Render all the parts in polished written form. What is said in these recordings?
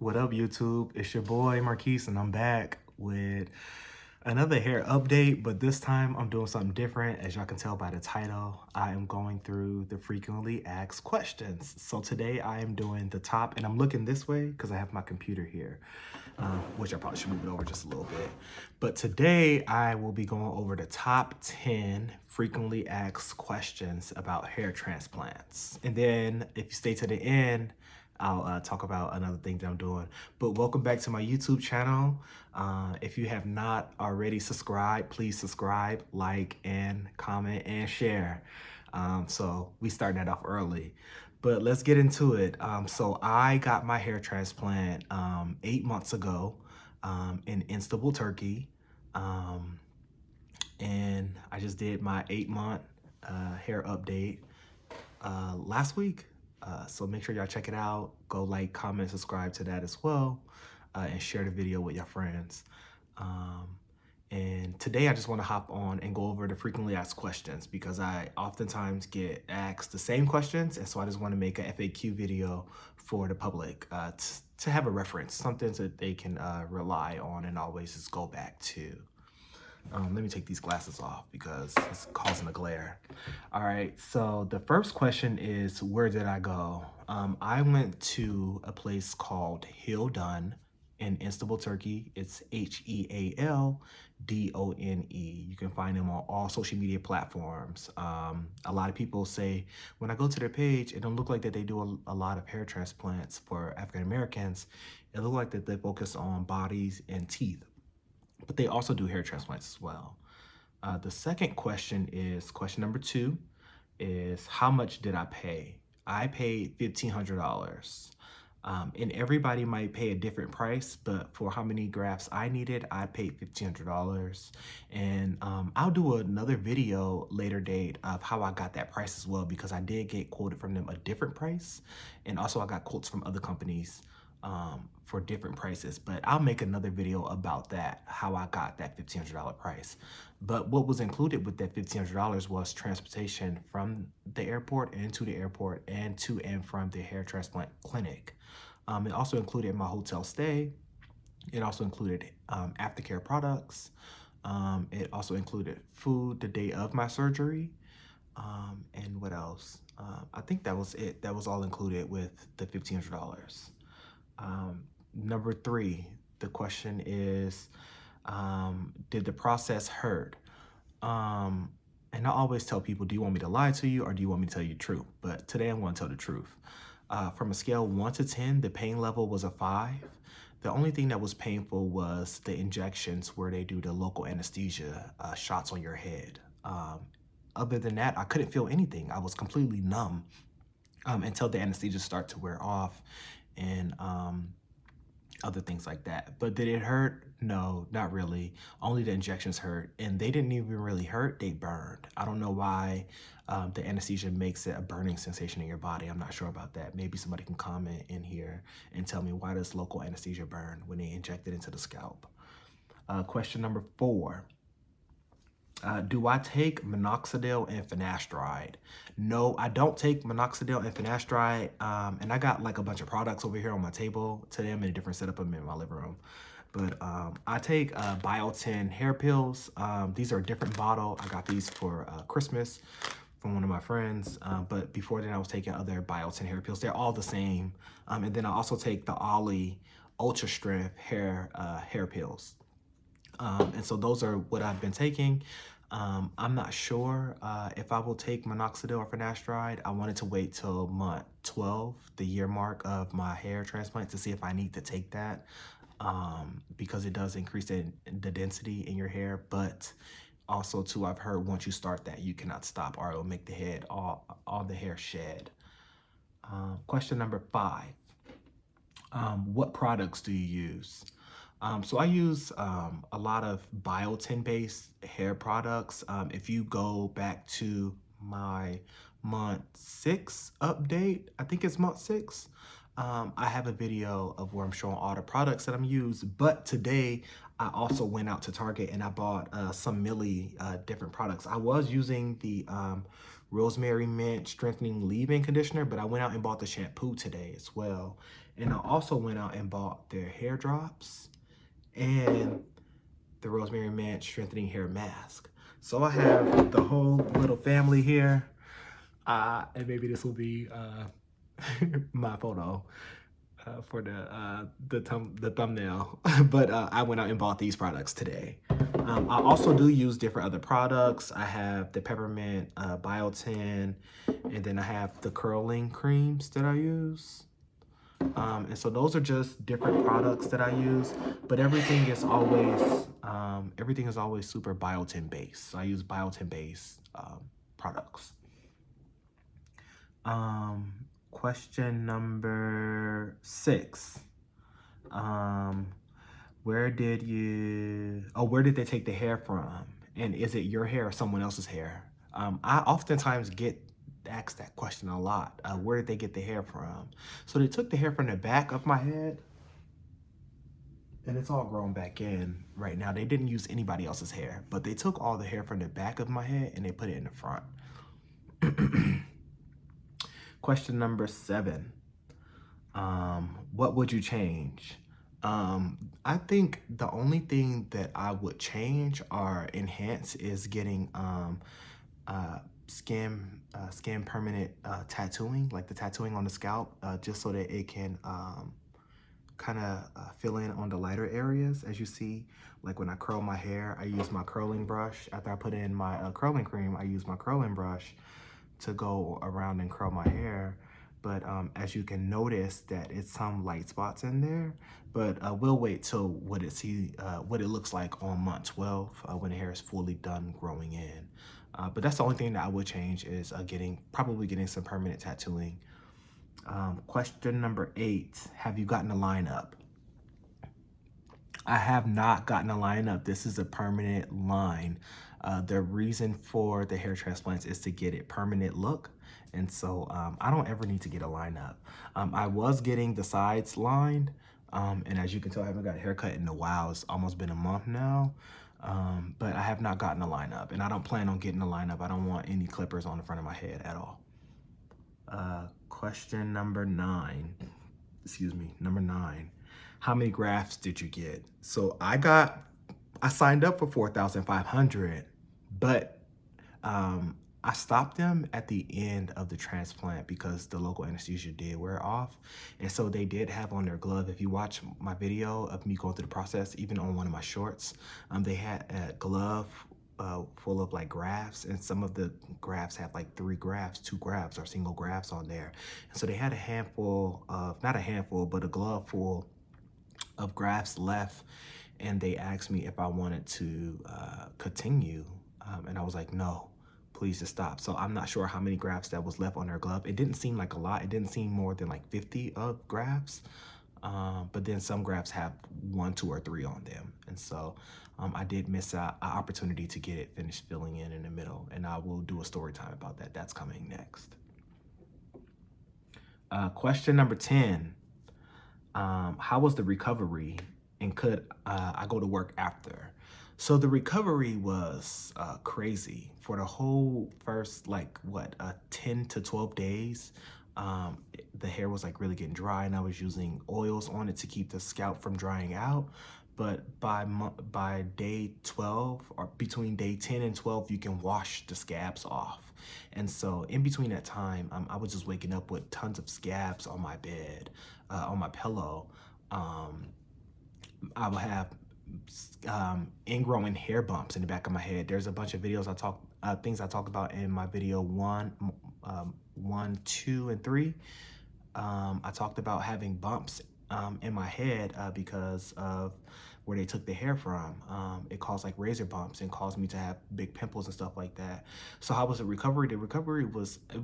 What up, YouTube? It's your boy Marquise, and I'm back with another hair update, but this time I'm doing something different. As y'all can tell by the title, I am going through the frequently asked questions. So today I am doing the top, and I'm looking this way because I have my computer here, which I probably should move it over just a little bit. But today I will be going over the top 10 frequently asked questions about hair transplants. And then if you stay to the end, I'll talk about another thing that I'm doing. But welcome back to my YouTube channel. If you have not already subscribed, please subscribe, like, and comment, and share. So we starting that off early. But let's get into it. So I got my hair transplant 8 months ago in Istanbul, Turkey. And I just did my 8-month hair update last week. So make sure y'all check it out. Go like, comment, subscribe to that as well, and share the video with your friends. And today I just want to hop on and go over the frequently asked questions because I oftentimes get asked the same questions. And so I just want to make a FAQ video for the public to have a reference, something that they can rely on and always just go back to. Let me take these glasses off because it's causing a glare. All right, so the first question is, where did I go? I went to a place called Hairline in Istanbul, Turkey. It's Healdone. You can find them on all social media platforms. A lot of people say when I go to their page, it don't look like that they do a lot of hair transplants for African Americans. It look like that they focus on bodies and teeth, but they also do hair transplants as well. The second question is, question number 2 is, how much did I pay? I paid $1,500. And everybody might pay a different price, but for how many grafts I needed, I paid $1,500. And I'll do another video later date of how I got that price as well, because I did get quoted from them a different price. And also I got quotes from other companies for different prices, but I'll make another video about that, how I got that $1,500 price. But what was included with that $1,500 was transportation from the airport and to the airport and to and from the hair transplant clinic. It also included my hotel stay. It also included aftercare products. It also included food the day of my surgery. And what else? I think that was it. That was all included with the $1,500. Number 3, the question is, did the process hurt? And I always tell people, do you want me to lie to you or do you want me to tell you the truth? But today I'm going to tell the truth. From a scale 1 to 10, the pain level was a 5. The only thing that was painful was the injections where they do the local anesthesia shots on your head. Other than that, I couldn't feel anything. I was completely numb until the anesthesia start to wear off and other things like that. But did it hurt? No, not really. Only the injections hurt, and they didn't even really hurt. They burned. I don't know why the anesthesia makes it a burning sensation in your body. I'm not sure about that. Maybe somebody can comment in here and tell me, why does local anesthesia burn when they inject it into the scalp? Question number 4. Do I take minoxidil and finasteride? No, I don't take minoxidil and finasteride. And I got like a bunch of products over here on my table today. I'm in a different setup. I'm in my living room. But I take biotin hair pills. These are a different bottle. I got these for Christmas from one of my friends. But before then, I was taking other biotin hair pills. They're all the same. And then I also take the Ollie Ultra Strength hair pills. And so those are what I've been taking. I'm not sure if I will take minoxidil or finasteride. I wanted to wait till month 12, the year mark of my hair transplant, to see if I need to take that, because it does increase the density in your hair. But also too, I've heard once you start that, you cannot stop, or it will make the head, all the hair shed. Question number 5. What products do you use? So I use a lot of biotin-based hair products. If you go back to my month 6 update, I think it's month 6, I have a video of where I'm showing all the products that I'm using. But today, I also went out to Target and I bought some different products. I was using the Rosemary Mint Strengthening Leave-In Conditioner, but I went out and bought the shampoo today as well. And I also went out and bought their hair drops and the Rosemary Mint Strengthening Hair Mask. So I have the whole little family here. And maybe this will be my photo for the thumbnail. But I went out and bought these products today. I also do use different other products. I have the peppermint biotin, and then I have the curling creams that I use. And so those are just different products that I use, but everything is always super biotin based. So I use biotin based products. Question number 6. Where did they take the hair from? And is it your hair or someone else's hair? I oftentimes get asked that question a lot. Where did they get the hair from? So they took the hair from the back of my head, and it's all grown back in right now. They didn't use anybody else's hair, but they took all the hair from the back of my head and they put it in the front. Question number 7. What would you change? I think the only thing that I would change or enhance is getting skin permanent tattooing, like the tattooing on the scalp, just so that it can kind of fill in on the lighter areas. As you see, like when I curl my hair, I use my curling brush. After I put in my curling cream, I use my curling brush to go around and curl my hair. But as you can notice that it's some light spots in there, but we'll wait till what it looks like on month 12 when the hair is fully done growing in. But that's the only thing that I would change is probably getting some permanent tattooing. Question number 8, have you gotten a lineup? I have not gotten a lineup. This is a permanent line. The reason for the hair transplants is to get it permanent look. And so I don't ever need to get a lineup. I was getting the sides lined. And as you can tell, I haven't got a haircut in a while. It's almost been a month now. But I have not gotten a lineup, and I don't plan on getting a lineup. I don't want any clippers on the front of my head at all. Question number 9. Number 9. How many grafts did you get? So I signed up for 4,500, but I stopped them at the end of the transplant because the local anesthesia did wear off. And so they did have on their glove. If you watch my video of me going through the process, even on one of my shorts, they had a glove full of like grafts, and some of the grafts had like 2 grafts or single grafts on there. And so they had not a handful, but a glove full of grafts left. And they asked me if I wanted to continue. And I was like, no, please just stop. So I'm not sure how many grafts that was left on their glove. It didn't seem like a lot. It didn't seem more than like 50 of grafts. But then some grafts have 1, 2, or 3 on them. And so I did miss an opportunity to get it finished filling in the middle. And I will do a story time about that. That's coming next. Question number 10. How was the recovery, and could I go to work after? So the recovery was crazy for the whole first 10 to 12 days. The hair was like really getting dry, and I was using oils on it to keep the scalp from drying out. But by day 12, or between day 10 and 12, you can wash the scabs off. And so in between that time, I was just waking up with tons of scabs on my bed, on my pillow. I will have ingrowing hair bumps in the back of my head. There's a bunch of videos things I talk about in my video 1, 2, and 3. I talked about having bumps in my head because of where they took the hair from. It caused like razor bumps and caused me to have big pimples and stuff like that. So how was the recovery? The recovery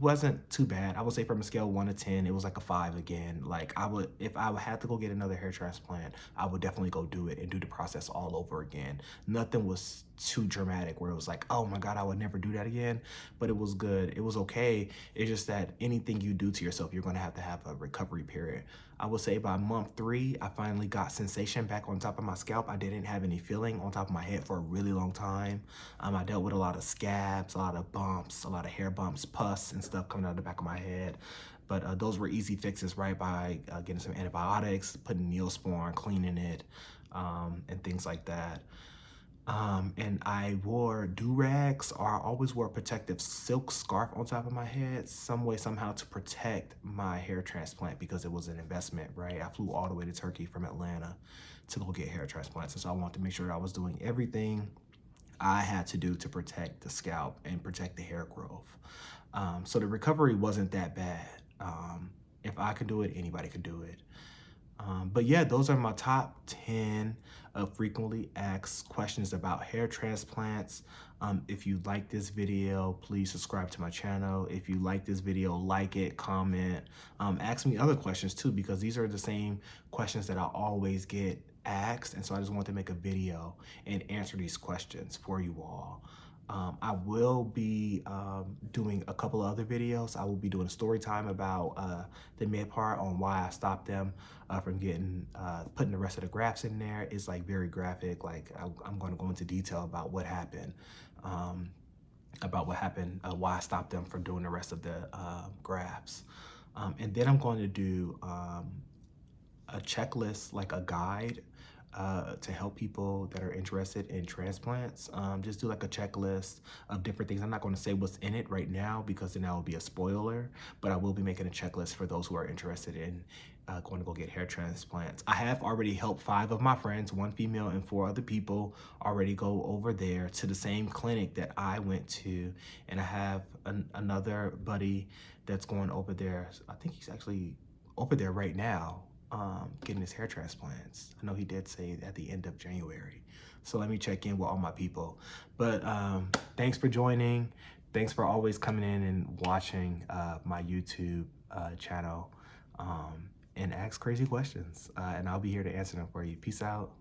wasn't too bad. I would say from a scale of 1 to 10, it was like a 5 again. Like if I had to go get another hair transplant, I would definitely go do it and do the process all over again. Nothing was too dramatic where it was like, oh my God, I would never do that again. But it was good. It was okay. It's just that anything you do to yourself, you're going to have a recovery period. I would say by month 3, I finally got sensation back on top of my scalp. I didn't have any feeling on top of my head for a really long time. I dealt with a lot of scabs, a lot of bumps, a lot of hair bumps, pus and stuff coming out of the back of my head. But those were easy fixes, right? By getting some antibiotics, putting Neosporin, cleaning it, and things like that. And I wore do-rags, or I always wore a protective silk scarf on top of my head, some way, somehow, to protect my hair transplant, because it was an investment, right? I flew all the way to Turkey from Atlanta to go get hair transplants. And so I wanted to make sure that I was doing everything I had to do to protect the scalp and protect the hair growth. So the recovery wasn't that bad. If I could do it, anybody could do it. But yeah, those are my top 10 of frequently asked questions about hair transplants. If you like this video, please subscribe to my channel. If you like this video, like it, comment, ask me other questions too, because these are the same questions that I always get asked. And so I just want to make a video and answer these questions for you all. I will be doing a couple of other videos. I will be doing a story time about the mid part on why I stopped them from getting putting the rest of the grafts in there. It's like very graphic. Like I'm going to go into detail about what happened, why I stopped them from doing the rest of the grafts. And then I'm going to do a checklist, like a guide to help people that are interested in transplants. Just do like a checklist of different things. I'm not going to say what's in it right now, because then that will be a spoiler, but I will be making a checklist for those who are interested in going to go get hair transplants. I have already helped 5 of my friends, 1 female and 4 other people, already go over there to the same clinic that I went to. And I have another buddy that's going over there. I think he's actually over there right now, getting his hair transplants. I know he did say at the end of January. So let me check in with all my people. But thanks for joining. Thanks for always coming in and watching my YouTube channel, and ask crazy questions. And I'll be here to answer them for you. Peace out.